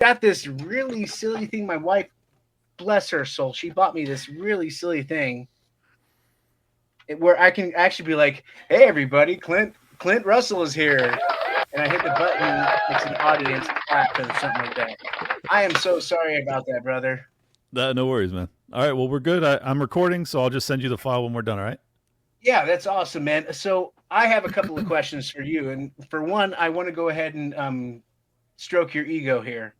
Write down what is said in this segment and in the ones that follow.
got this really silly thing. My wife, bless her soul, she bought me this really silly thing where I can actually be like, "Hey, everybody, Clint Russell is here," and I hit the button, it's an audience clap or something like that. I am so sorry about that, brother. No worries, man. All right, well, we're good. I'm recording, so I'll just send you the file when we're done. All right. Yeah, that's awesome, man. So I have a couple of questions for you, and for one, I want to go ahead and stroke your ego here.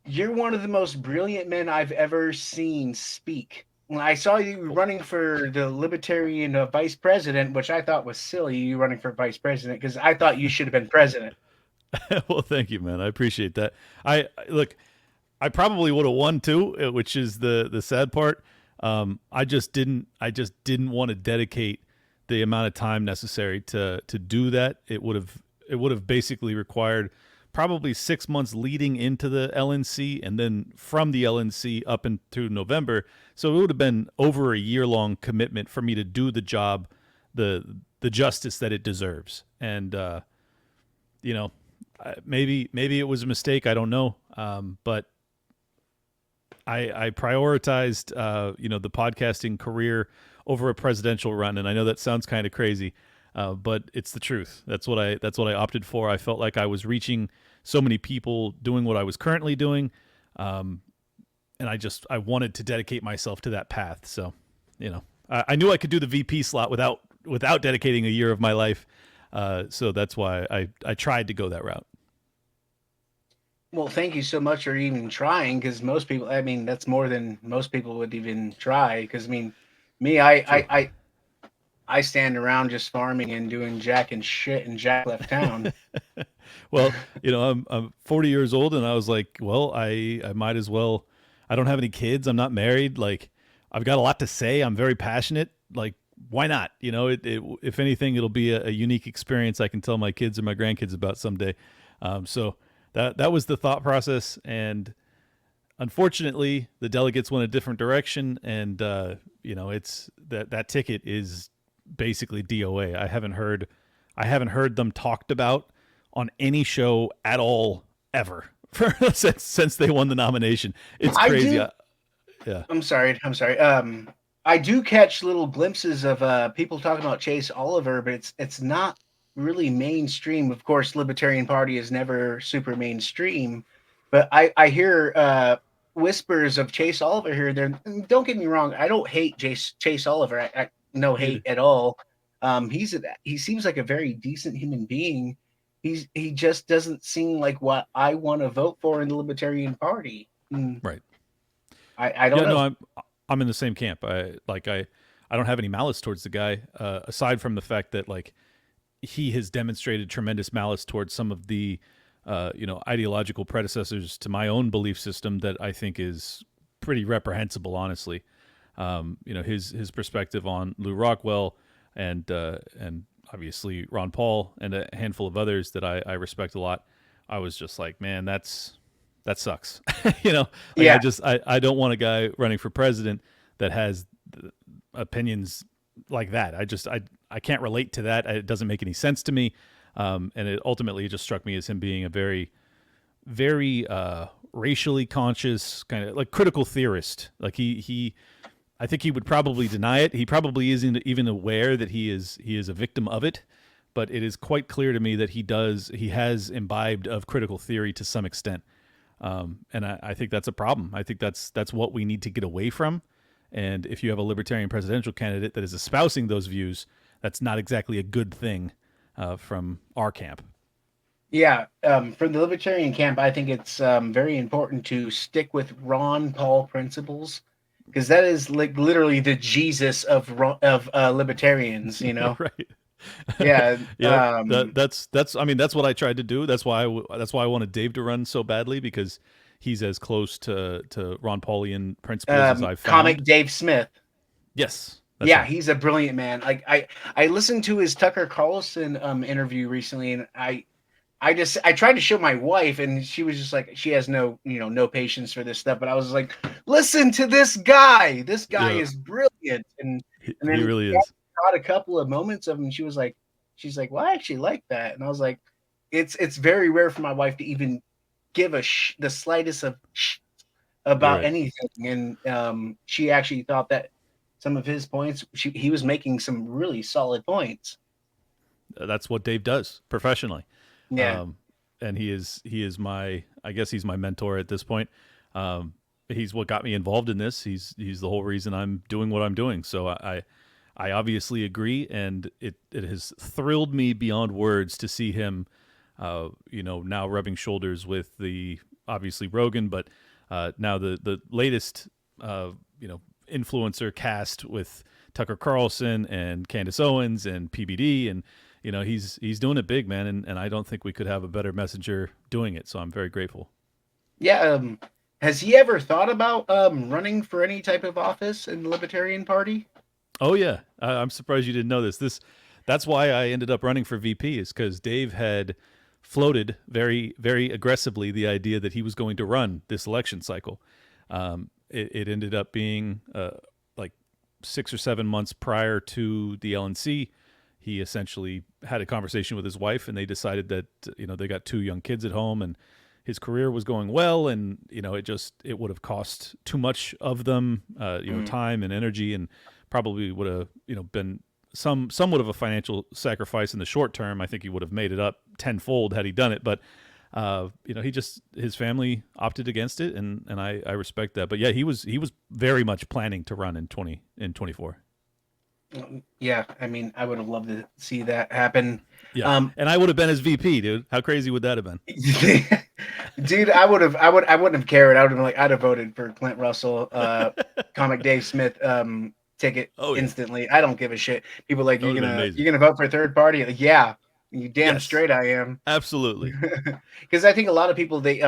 You're one of the most brilliant men I've ever seen speak. When I saw you running for the Libertarian vice president, which I thought was silly, you running for vice president, because I thought you should have been president. Well, thank you, man. I appreciate that. Look. I probably would have won too, which is the sad part. I just didn't. I just didn't want to dedicate the amount of time necessary to do that. It would have basically required probably 6 months leading into the LNC, and then from the LNC up into November. So it would have been over a year long commitment for me to do the job, the justice that it deserves. And you know, maybe it was a mistake. I don't know. But I prioritized the podcasting career over a presidential run, and I know that sounds kind of crazy, but it's the truth. That's what I opted for. I felt like I was reaching so many people doing what I was currently doing, and I wanted to dedicate myself to that path. So, I knew I could do the VP slot without dedicating a year of my life. So that's why I tried to go that route. Well, thank you so much for even trying, because most people, I mean, that's more than most people would even try. Because I mean, me, True. I stand around just farming and doing jack and shit, and Jack left town. Well, I'm 40 years old, and I was like, well, I might as well. I don't have any kids. I'm not married. Like, I've got a lot to say. I'm very passionate. Like, why not? If anything, it'll be a unique experience I can tell my kids or my grandkids about someday. So that was the thought process, and unfortunately, the delegates went a different direction, and it's that ticket is basically DOA. I haven't heard them talked about on any show at all ever since they won the nomination. It's I crazy. do. Yeah. I'm sorry. I'm sorry. I do catch little glimpses of people talking about Chase Oliver, but it's not really mainstream. Of course, Libertarian Party is never super mainstream, but I hear whispers of Chase Oliver here. There, don't get me wrong. I don't hate Chase Oliver. I no Me hate either. at all. He seems like a very decent human being. He just doesn't seem like what I want to vote for in the Libertarian Party. Right. I don't Yeah. No, know. I'm in the same camp. I don't have any malice towards the guy, aside from the fact that like he has demonstrated tremendous malice towards some of the ideological predecessors to my own belief system that I think is pretty reprehensible, honestly. His perspective on Lou Rockwell and obviously Ron Paul and a handful of others that I respect a lot. I was just like, man, that sucks. Like Yeah, I don't want a guy running for president that has opinions like that. I can't relate to that. It doesn't make any sense to me. And it ultimately just struck me as him being a very, very racially conscious kind of like critical theorist. Like I think he would probably deny it. He probably isn't even aware that he is a victim of it. But it is quite clear to me that he has imbibed of critical theory to some extent. And I think that's a problem. I think that's what we need to get away from. And if you have a libertarian presidential candidate that is espousing those views, that's not exactly a good thing from our camp. yeah. From the libertarian camp, I think it's very important to stick with Ron Paul principles, because that is like literally the Jesus of libertarians. You know. Right. Yeah. Yep. That's I mean that's what I tried to do. That's why I wanted Dave to run so badly, because he's as close to Ron Paulian principles as I've found. Comic Dave Smith. Yes, that's Yeah, him. he's a brilliant man. Like I listened to his Tucker Carlson interview recently, and I tried to show my wife, and she was just like, she has no patience for this stuff. But I was like, listen to this guy. This guy Yeah, is brilliant. And he then really I is. caught a couple of moments of him. She's like, well, I actually like that. And I was like, it's very rare for my wife to even give the slightest of You're about right. anything. And she actually thought that some of his points, he was making some really solid points. That's what Dave does professionally. Yeah. Um, and he is my, I guess he's my mentor at this point. Um, he's what got me involved in this. He's the whole reason I'm doing what I'm doing. So I obviously agree, and it has thrilled me beyond words to see him, now rubbing shoulders with the obviously Rogan, but now the latest influencer cast with Tucker Carlson and Candace Owens and PBD, and he's doing it big, man, and I don't think we could have a better messenger doing it. So I'm very grateful. Yeah. Has he ever thought about running for any type of office in the Libertarian Party? Oh yeah, I'm surprised you didn't know this. That's why I ended up running for VP, is because Dave had floated very very aggressively the idea that he was going to run this election cycle. It ended up being like 6 or 7 months prior to the LNC. He essentially had a conversation with his wife, and they decided that they got 2 young kids at home, and his career was going well, and it would have cost too much of them, Mm. time and energy, and probably would have been somewhat of a financial sacrifice in the short term. I think he would have made it up tenfold had he done it, but his family opted against it, and I respect that. But yeah, he was very much planning to run in 24. Yeah, I mean, I would have loved to see that happen. Yeah, Um, and I would have been his VP, dude. How crazy would that have been? dude, I wouldn't have cared. I would have been like, I'd have voted for Clint Russell, comic Dave Smith ticket Oh yeah, instantly. I don't give a shit. People are like, that would have been amazing. you're gonna vote for a third party? Like, yeah, you damn Yes, straight I am. absolutely. Because I think a lot of people they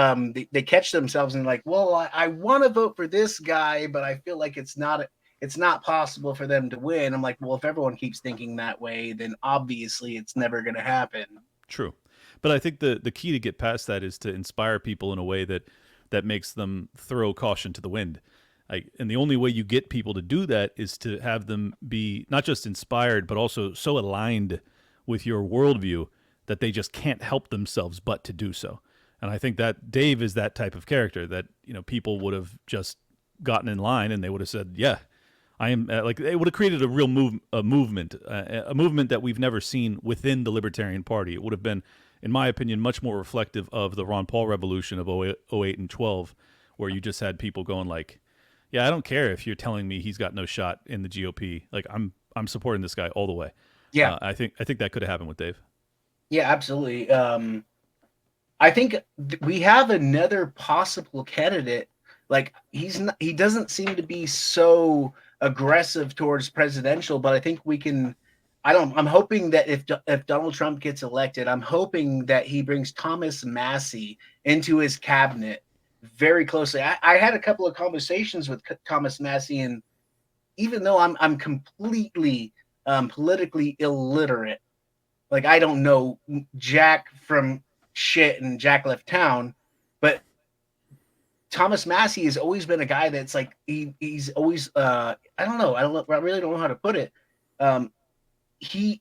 catch themselves and like, well, I want to vote for this guy, but I feel like it's not possible for them to win. I'm like, well, if everyone keeps thinking that way, then obviously it's never going to happen. True. But I think the key to get past that is to inspire people in a way that makes them throw caution to the wind. And the only way you get people to do that is to have them be not just inspired, but also so aligned with your worldview that they just can't help themselves but to do so. And I think that Dave is that type of character that people would have just gotten in line and they would have said, "Yeah, I am." Like it would have created a real movement, a movement that we've never seen within the Libertarian Party. It would have been, in my opinion, much more reflective of the Ron Paul revolution of '08 and 12, where you just had people going like, "Yeah, I don't care if you're telling me he's got no shot in the GOP. Like I'm supporting this guy all the way." Yeah, I think that could have happened with Dave. yeah, absolutely. I think we have another possible candidate. Like he doesn't seem to be so aggressive towards presidential, but I think we can. I'm hoping that if Donald Trump gets elected, I'm hoping that he brings Thomas Massey into his cabinet very closely. I had a couple of conversations with Thomas Massey, and even though I'm completely politically illiterate, like I don't know Jack from shit and Jack left town, but Thomas Massey has always been a guy that's like he's always I don't know, I really don't know how to put it. Um, he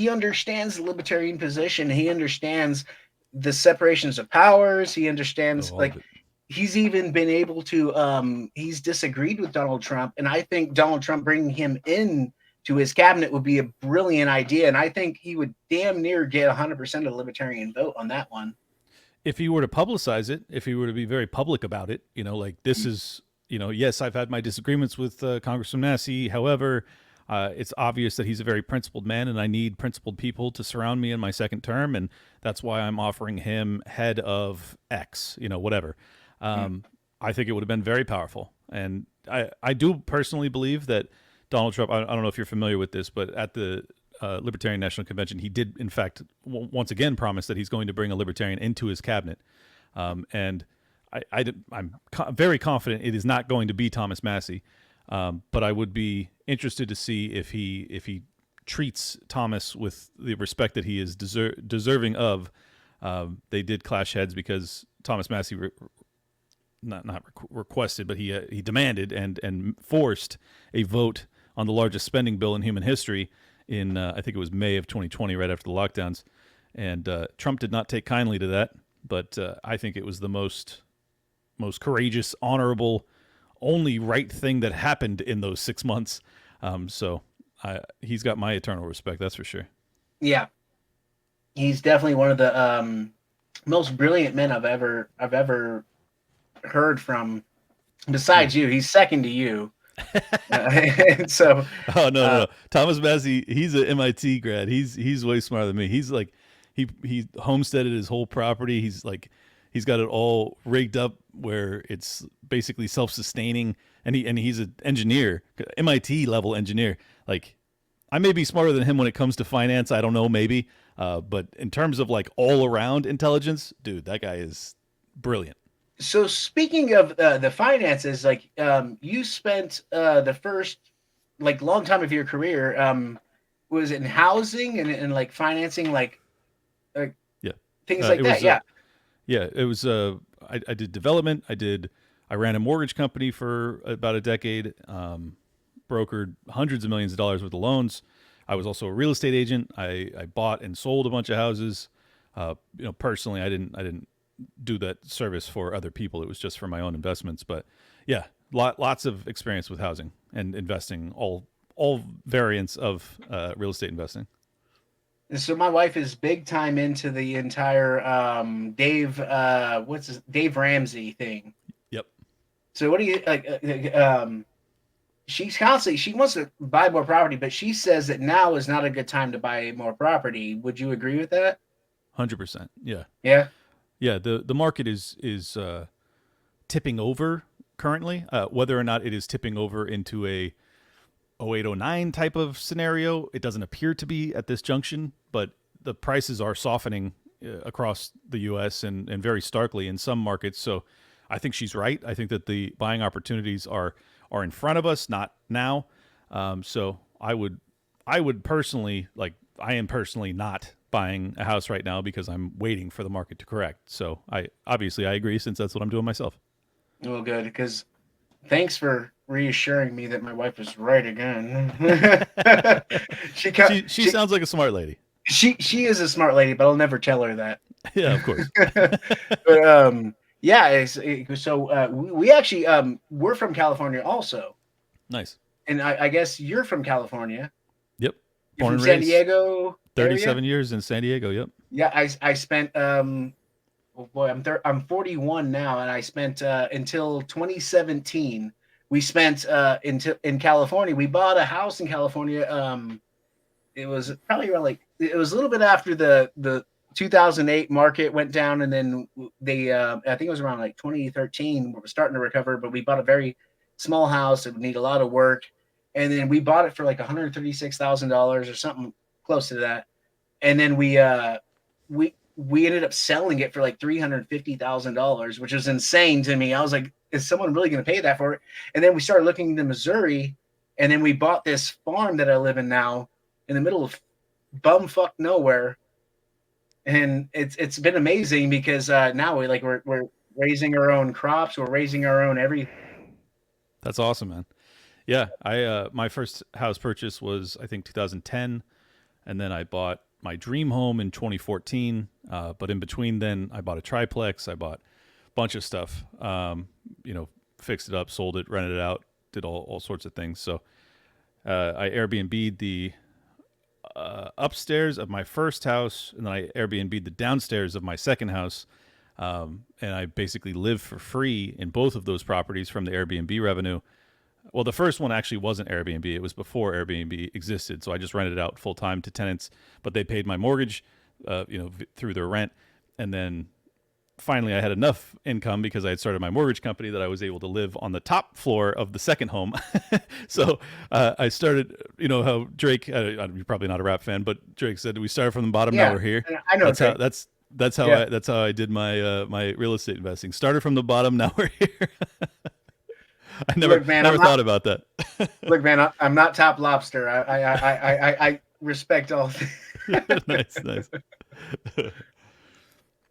understands the libertarian position. He understands the separations of powers. He Oh, understands all of like it. he's even been able to he's disagreed with Donald Trump, and I think Donald Trump bringing him in to his cabinet would be a brilliant idea, and I think he would damn near get 100% of the libertarian vote on that one. If he were to publicize it, if he were to be very public about it, like this is, yes, I've had my disagreements with Congressman Massey. However, it's obvious that he's a very principled man, and I need principled people to surround me in my second term, and that's why I'm offering him head of X, whatever. Um, I think it would have been very powerful, and I do personally believe that Donald Trump. I don't know if you're familiar with this, but at the Libertarian National Convention, he did, in fact, once again promise that he's going to bring a libertarian into his cabinet. And I'm very confident it is not going to be Thomas Massey. But I would be interested to see if he treats Thomas with the respect that he is deserving of. They did clash heads because Thomas Massey not requested, but he demanded and forced a vote on the largest spending bill in human history in I think it was May of 2020, right after the lockdowns, and Trump did not take kindly to that. but I think it was the most courageous, honorable, only right thing that happened in those 6 months. So he's got my eternal respect. That's for sure. Yeah, he's definitely one of the most brilliant men I've ever heard from. Mm. Besides you, he's second to you. And so, Oh, no, no, uh, no. Thomas Massey, he's an MIT grad. He's way smarter than me. He's like he homesteaded his whole property. He's got it all rigged up where it's basically self-sustaining, and he's an engineer, MIT level engineer. Like, I may be smarter than him when it comes to finance. I don't know, maybe. But in terms of like all around intelligence, dude, that guy is brilliant. so speaking of the finances, like you spent the first like long time of your career was in housing and like financing like Yeah. things like It that. was Yeah. Yeah, it was. I did development. I ran a mortgage company for about a decade. Brokered hundreds of millions of dollars worth of loans. I was also a real estate agent. I bought and sold a bunch of houses. Personally, I didn't do that service for other people. It was just for my own investments. But yeah, lots of experience with housing and investing. All variants of real estate investing. So my wife is big time into the entire Dave Ramsey thing. Yep. So what do you like? She's constantly she wants to buy more property, but she says that now is not a good time to buy more property. Would you agree with that? 100%. Yeah. Yeah. Yeah. The market is tipping over currently. Whether or not it is tipping over into a 0809 type of scenario, it doesn't appear to be at this junction, but the prices are softening across the U.S. and very starkly in some markets. So I think she's right. I think that the buying opportunities are in front of us, not now. So I would personally like I am personally not buying a house right now because I'm waiting for the market to correct. So I agree since that's what I'm doing myself. Well, good because thanks for reassuring me that my wife was right again. she ca- She sounds like a smart lady. she is a smart lady, but I'll never tell her that. Yeah, of course. But yeah, so we actually we're from California also, Nice. and I guess you're from California. Yep. You're Born from and San raised. Diego area. 37 years in San Diego. Yep. Yeah, I spent oh boy, I'm 41 now, and I spent until 2017. We spent in California. We bought a house in California. It was probably around like it was a little bit after the 2008 market went down, and then they I think it was around like 2013 we were starting to recover. But we bought a very small house. It would need a lot of work, and then we bought it for like $136,000 or something close to that. And then we ended up selling it for like $350,000, which was insane to me. I was like, is someone really going to pay that for it? And then we started looking into Missouri, and then we bought this farm that I live in now in the middle of bumfuck nowhere, and it's been amazing because now we're raising our own crops, we're raising our own everything. That's awesome, man. Yeah, I my first house purchase was I think 2010, and then I bought my dream home in 2014. But in between then, I bought a triplex. I bought a bunch of stuff. Fixed it up, sold it, rented it out, did all sorts of things. So I Airbnb'd the upstairs of my first house, and then I Airbnb'd the downstairs of my second house. And I basically lived for free in both of those properties from the Airbnb revenue. Well, the first one actually wasn't Airbnb. It was before Airbnb existed. So I just rented it out full time to tenants, but they paid my mortgage, through their rent. And then finally, I had enough income because I had started my mortgage company that I was able to live on the top floor of the second home. So I started, how Drake, you're probably not a rap fan, but Drake said, we started from the bottom. Now Yeah, we're here. I know That's how, Drake. Yeah, that's how I did my real estate investing. Started from the bottom. Now we're here. I never, look, man, never thought about that. I'm not Top Lobster. I respect all. Nice, nice.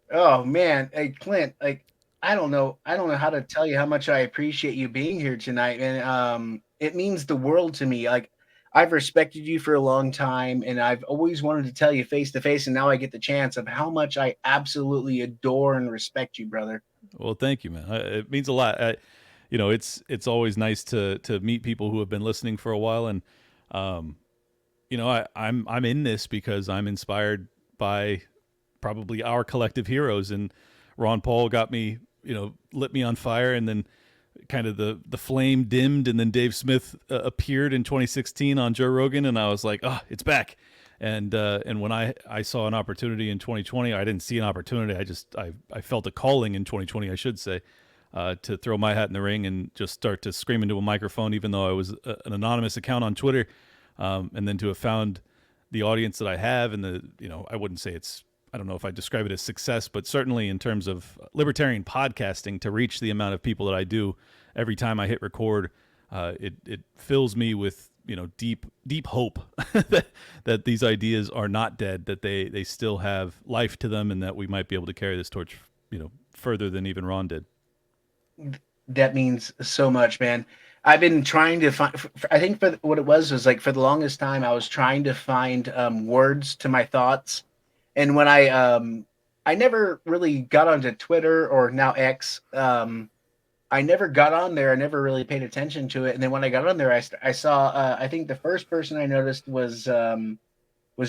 Oh man, hey Clint, like I don't know how to tell you how much I appreciate you being here tonight, and it means the world to me. Like I've respected you for a long time, and I've always wanted to tell you face to face, and now I get the chance of how much I absolutely adore and respect you, brother. Well, thank you, man. It means a lot. It's always nice to meet people who have been listening for a while, and um, I'm in this because I'm inspired by probably our collective heroes, and Ron Paul got me, lit me on fire, and then kind of the flame dimmed, and then Dave Smith appeared in 2016 on Joe Rogan, and I was like, oh, it's back. And when I saw an opportunity in 2020, I didn't see an opportunity. I felt a calling in 2020, I should say, to throw my hat in the ring and just start to scream into a microphone, even though I was an anonymous account on Twitter, and then to have found the audience that I have, and I wouldn't say it's, I don't know if I describe it as success, but certainly in terms of libertarian podcasting, to reach the amount of people that I do every time I hit record, it fills me with deep hope that these ideas are not dead, that they still have life to them, and that we might be able to carry this torch further than even Ron did. That means so much, man. I've been trying to find. I think for what it was like for the longest time, I was trying to find words to my thoughts, and when I never really got onto Twitter or now X. I never got on there. I never really paid attention to it. And then when I got on there, I saw. I think the first person I noticed was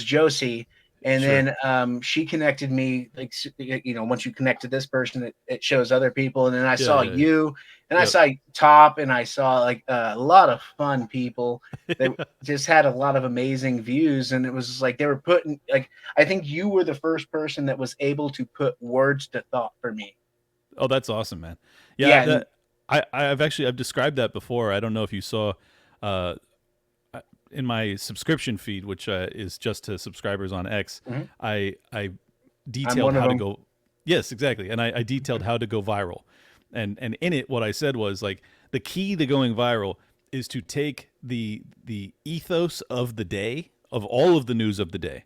Josie, and Sure. then she connected me. Like once you connect to this person, it shows other people. And then I Yeah, saw yeah, you, and I yeah. saw Top, and I saw like a lot of fun people that Yep. just had a lot of amazing views. And it was like they were putting like I think you were the first person that was able to put words to thought for me. Oh, that's awesome, man. Yeah, Yeah, and that I've described that before. I don't know if you saw uh, in my subscription feed, which is just to subscribers on X. mhm, I I'm detailed one of how to them. go. Yes, exactly, and I detailed how to go viral, and in it, what I said was like the key to going viral is to take the ethos of the day, of all of the news of the day,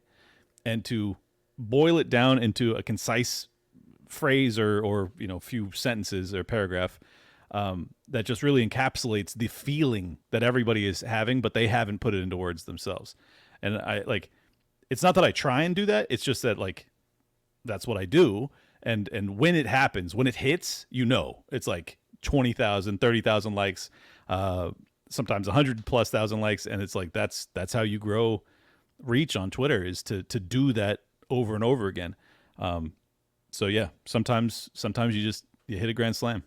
and to boil it down into a concise phrase or few sentences or paragraph, that just really encapsulates the feeling that everybody is having, but they haven't put it into words themselves. And I like, it's not that I try and do that. It's just that like that's what I do. And when it happens, when it hits, it's like 20,000, 30,000 likes, sometimes 100 plus thousand likes, and it's like that's how you grow reach on Twitter, is to do that over and over again. Um, so yeah, sometimes you hit a grand slam.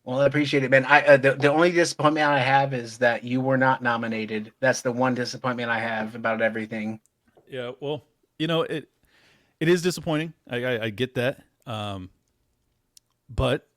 Well, I appreciate it, man. The only disappointment I have is that you were not nominated. That's the one disappointment I have about everything. Yeah, well, it is disappointing. I get that, but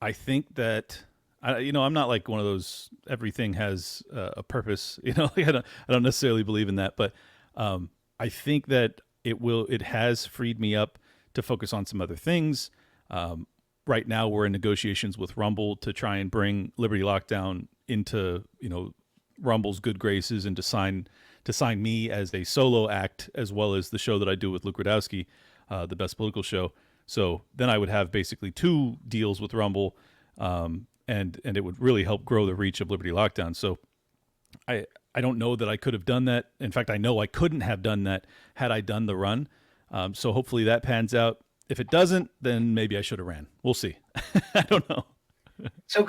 I think that I'm not like one of those everything has a purpose. Like I don't necessarily believe in that, but I think that it has freed me up to focus on some other things. Um, right now, we're in negotiations with Rumble to try and bring Liberty Lockdown into Rumble's good graces, and to sign me as a solo act, as well as the show that I do with Luke Radowski, the Best Political Show. So then I would have basically two deals with Rumble, and it would really help grow the reach of Liberty Lockdown. So I don't know that I could have done that. In fact, I know I couldn't have done that had I done the run. So hopefully that pans out. If it doesn't, then maybe I should have ran. We'll see. I don't know. So,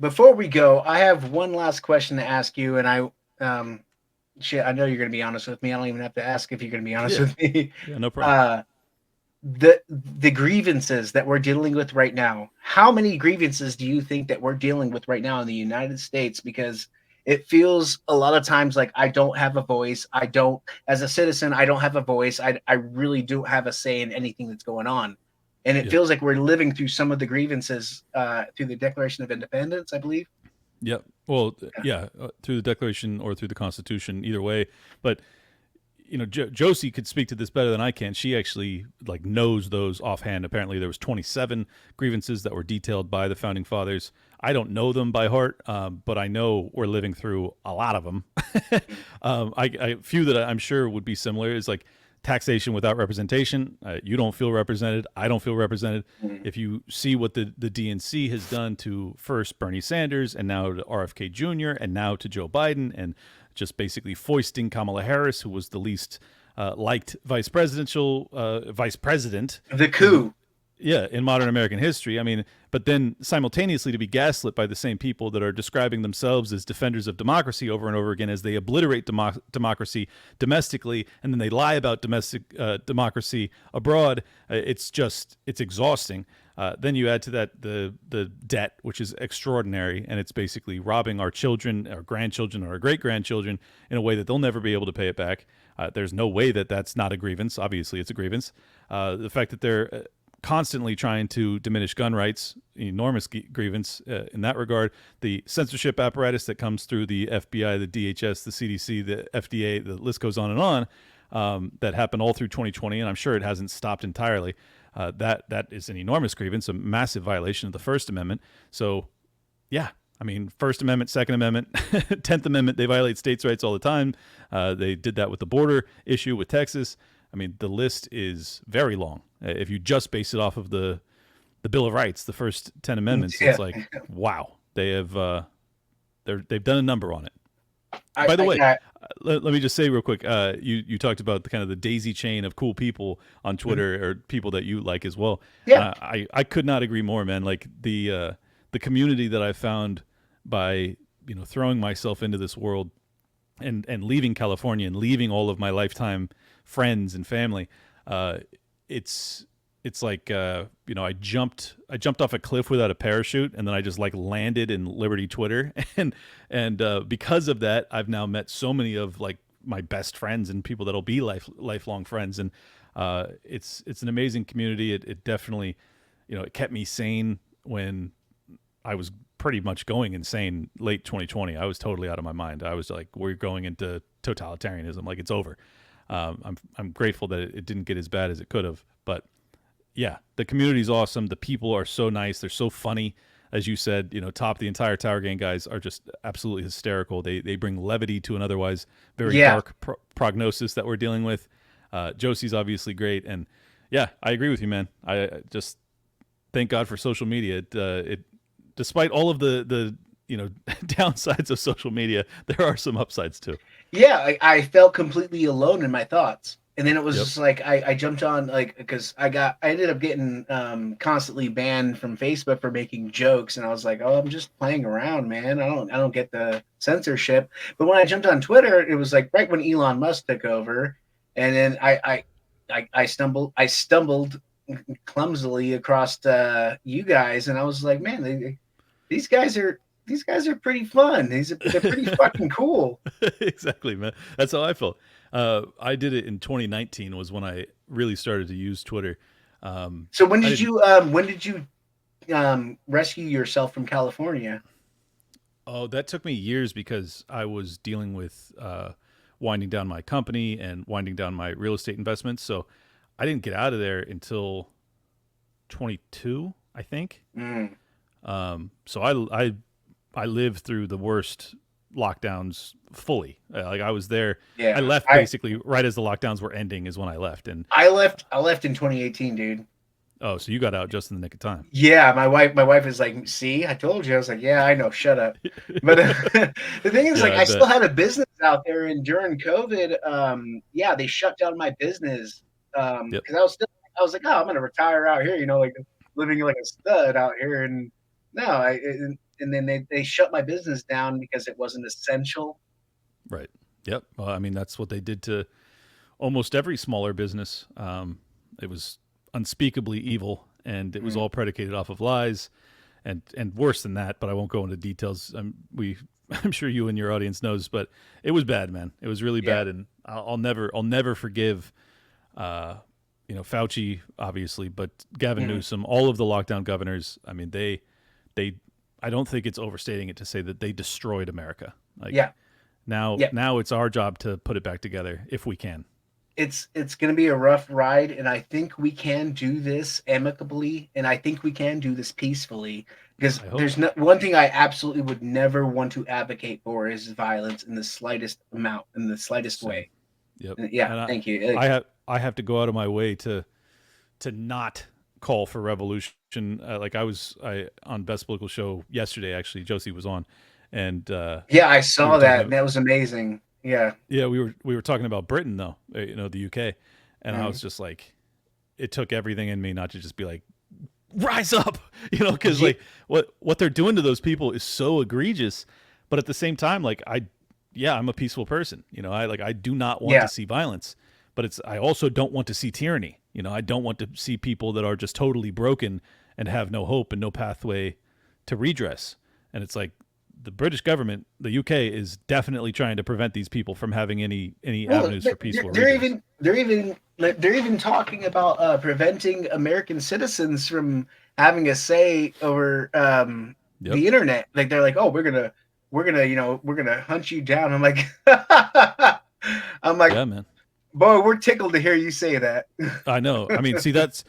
before we go, I have one last question to ask you, and shit, I know you're going to be honest with me. I don't even have to ask if you're going to be honest Yeah, with me. yeah, no problem. Uh, the grievances that we're dealing with right now. How many grievances do you think that we're dealing with right now in the United States? Because it feels a lot of times like I don't have a voice. I don't, as a citizen, I don't have a voice. I really don't have a say in anything that's going on. And it Yeah. feels like we're living through some of the grievances through the Declaration of Independence, I believe. Yep. Well, yeah, through the Declaration or through the Constitution, either way. But Josie could speak to this better than I can. She actually like knows those offhand. Apparently, there was 27 grievances that were detailed by the founding fathers. I don't know them by heart, but I know we're living through a lot of them. Mm. Few that I'm sure would be similar is like taxation without representation. You don't feel represented. I don't feel represented. Mm. If you see what the DNC has done to first Bernie Sanders and now to RFK Jr. and now to Joe Biden, and just basically foisting Kamala Harris, who was the least liked vice president The in coup. yeah, in modern American history. I mean, but then simultaneously to be gaslit by the same people that are describing themselves as defenders of democracy over and over again as they obliterate democracy domestically, and then they lie about domestic democracy abroad. It's exhausting. Then you add to that the debt, which is extraordinary, and it's basically robbing our children, our grandchildren, or our great grandchildren in a way that they'll never be able to pay it back. There's no way that that's not a grievance. Obviously, it's a grievance. The fact that they're constantly trying to diminish gun rights, enormous grievance in that regard. The censorship apparatus that comes through the FBI, the DHS, the CDC, the FDA, the list goes on and on, that happened all through 2020, and I'm sure it hasn't stopped entirely. That is an enormous grievance, a massive violation of the First Amendment. So, yeah, I mean, First Amendment, Second Amendment, 10th Amendment, they violate states' rights all the time. They did that with the border issue with Texas. I mean, the list is very long. If you just base it off of the Bill of Rights, the first 10 amendments, Yeah. it's like, wow, they've done a number on it. I, By the I, way, I let me just say real quick, you talked about the kind of the daisy chain of cool people on Twitter or people that you like as well. And yeah. I could not agree more, man. Like the community that I found by throwing myself into this world and leaving California and leaving all of my lifetime friends and family, it's like I jumped off a cliff without a parachute, and then I just like landed in Liberty Twitter, and because of that, I've now met so many of like my best friends and people that'll be lifelong friends, and it's an amazing community. It definitely it kept me sane when I was pretty much going insane late 2020. I was totally out of my mind. I was like, we're going into totalitarianism, like it's over. I'm grateful that it didn't get as bad as it could have, but yeah, the community's awesome. The people are so nice. They're so funny. As you said, the entire Tower Gang guys are just absolutely hysterical. They bring levity to an otherwise very Yeah. dark prognosis that we're dealing with. Josie's obviously great, and yeah, I agree with you, man. I just thank God for social media. It despite all of the downsides of social media, there are some upsides too. Yeah, I felt completely alone in my thoughts. And then it was Yep. just like I jumped on, like, because I ended up getting constantly banned from Facebook for making jokes, and I was like, oh, I'm just playing around, man. I don't get the censorship. But when I jumped on Twitter, it was like right when Elon Musk took over, and then I stumbled clumsily across you guys, and I was like, man, these guys are these guys are pretty fun. They're pretty fucking cool. Exactly, man. That's how I felt. I did it in 2019 was when I really started to use Twitter. So I didn't. when did you rescue yourself from California? Oh, that took me years because I was dealing with winding down my company and winding down my real estate investments. So I didn't get out of there until 22, I think. Mm, So I lived through the worst lockdowns fully. Like I was there. yeah, I left I basically right as the lockdowns were ending is when I left. And I left in 2018, dude. oh, so you got out just in the nick of time. Yeah, my wife is like, "See, I told you." I was like, "Yeah, I know. Shut up." But the thing is, Yeah, like, I I still bet. had a business out there, and during COVID, yeah, they shut down my business Yep. because I was like, "Oh, I'm gonna retire out here," like living like a stud out here, and no, and then they shut my business down because it wasn't essential. Right. Yep. Well, I mean, that's what they did to almost every smaller business. It was unspeakably evil, and it was Mm, all predicated off of lies, and worse than that. But I won't go into details. I'm sure you and your audience knows, but it was bad, man. It was really yeah. bad, and I'll never forgive. Uh, Fauci, obviously, but Gavin Mhm. Newsom, all of the lockdown governors. I mean, they. I don't think it's overstating it to say that they destroyed America. Like Yeah. now, Yeah. now it's our job to put it back together if we can. It's going to be a rough ride, and I think we can do this amicably, and I think we can do this peacefully, because I hope. there's no one thing I absolutely would never want to advocate for is violence in the slightest amount, in the slightest Same. way. Yep. Yeah, And thank you. I have I have to go out of my way to not call for revolution. Like I on Best Political Show yesterday. Actually, Josie was on, and Yeah, I we were saw talking that. about That was amazing. Yeah. yeah we were talking about Britain though, the UK, and I Mm. was just like, it took everything in me not to just be like, rise up, because Ye- like what they're doing to those people is so egregious, but at the same time, like I'm a peaceful person, I do not want to Yeah. see violence, but I also don't want to see tyranny. I don't want to see people that are just totally broken and have no hope and no pathway to redress. And it's like the British government, the UK, is definitely trying to prevent these people from having any Well, avenues for peaceful they're redress. even talking about preventing American citizens from having a say over Yep. the internet. Like they're like, oh, we're gonna we're gonna hunt you down. I'm like, I'm like, Yeah, man. boy, we're tickled to hear you say that. I know. I mean, see, that's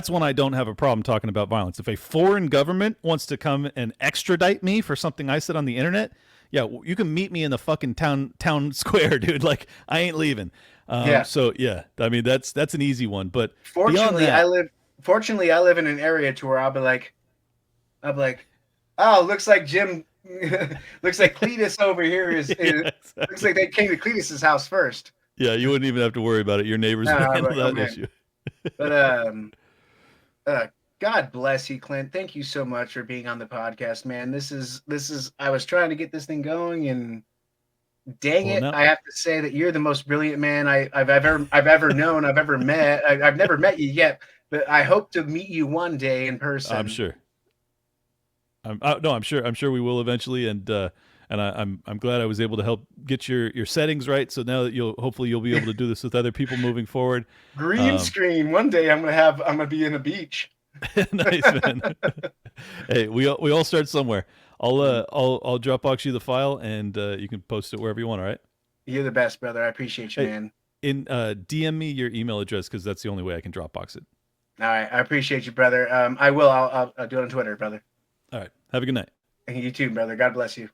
when I don't have a problem talking about violence. If a foreign government wants to come and extradite me for something I said on the internet, yeah, you can meet me in the fucking town square, dude. Like I ain't leaving. Yeah. So yeah, I mean that's an easy one. But beyond Fortunately, I that, live. Fortunately, I live in an area to where I'll be like, oh, looks like Jim, looks like Cletus over here yeah, looks exactly. like they came to Cletus's house first. Yeah, you wouldn't even have to worry about it. Your neighbors No, would I'm handle like, oh that man. issue. But uh, God bless you, Clint. Thank you so much for being on the podcast, man. This is. I was trying to get this thing going, and dang Well, it, no, I have to say that you're the most brilliant man I've ever known, I've ever met. I've never met you yet, but I hope to meet you one day in I'm person. sure. No, I'm sure we will eventually, and I'm glad I was able to help get your settings right. So now that you'll be able to do this with other people moving forward. Green Um, screen. One day I'm gonna be in a beach. nice, man. Hey, we all start somewhere. I'll Dropbox you the file, and you can post it wherever you want. All right. You're the best, brother. I appreciate you, Hey, man. in DM me your email address because that's the only way I can Dropbox it. All right, I appreciate you, brother. I will. I'll do it on Twitter, brother. All right. Have a good night. And you too, brother. God bless you.